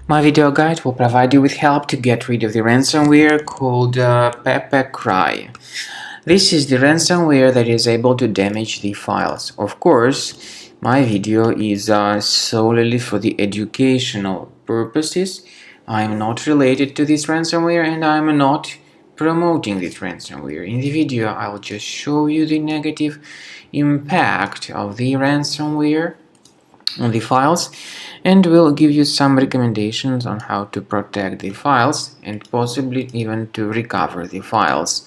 My video guide will provide you with help to get rid of the ransomware called PepeCry. This is the ransomware that is able to damage the files. Of course, my video is solely for the educational purposes. I am not related to this ransomware and I am not promoting this ransomware. In the video, I'll just show you the negative impact of the ransomware on the files, and will give you some recommendations on how to protect the files and possibly even to recover the files.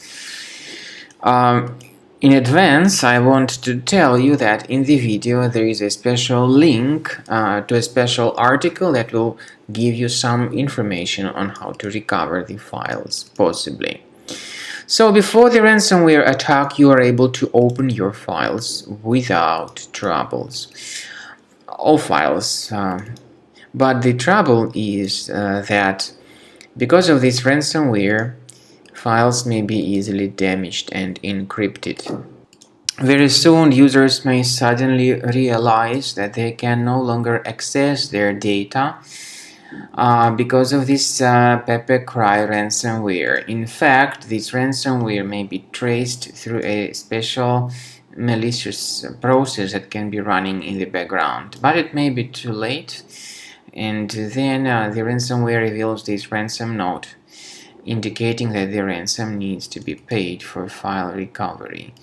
In advance, I want to tell you that in the video there is a special link to a special article that will give you some information on how to recover the files, possibly. So before the ransomware attack, you are able to open your files without troubles. All files, but the trouble is that because of this ransomware, files may be easily damaged and encrypted. Very soon, users may suddenly realize that they can no longer access their data because of this PepeCry ransomware. In fact, this ransomware may be traced through a special malicious process that can be running in the background, but it may be too late, and then the ransomware reveals this ransom note indicating that the ransom needs to be paid for file recovery.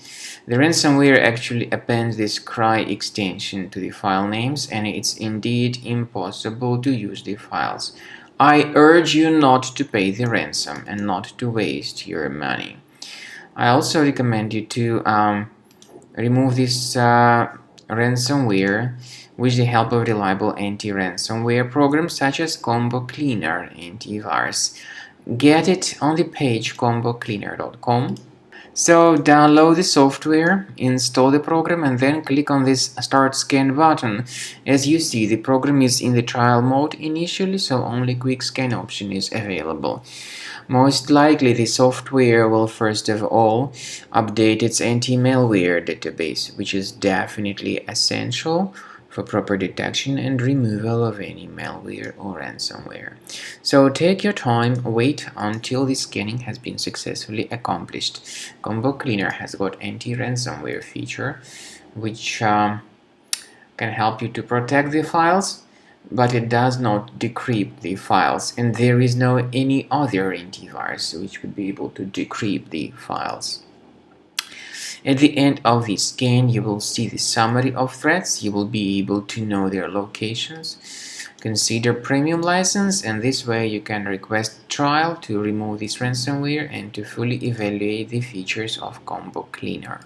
The ransomware actually appends this cry extension to the file names, and it's indeed impossible to use the files. I urge you not to pay the ransom and not to waste your money. I also recommend you to remove this ransomware with the help of reliable anti-ransomware programs such as Cleaner Antivirus. Get it on the page combocleaner.com. So download the software, install the program, and then click on this Start Scan button. As you see, the program is in the trial mode initially, so only quick scan option is available. Most likely, the software will first of all update its anti-malware database, which is definitely essential for proper detection and removal of any malware or ransomware. So take your time, wait until the scanning has been successfully accomplished. Combo Cleaner has got anti-ransomware feature, which can help you to protect the files, but it does not decrypt the files, and there is no any other antivirus which would be able to decrypt the files. At the end of the scan, you will see the summary of threats. You will be able to know their locations. Consider premium license, and this way you can request trial to remove this ransomware and to fully evaluate the features of Combo Cleaner.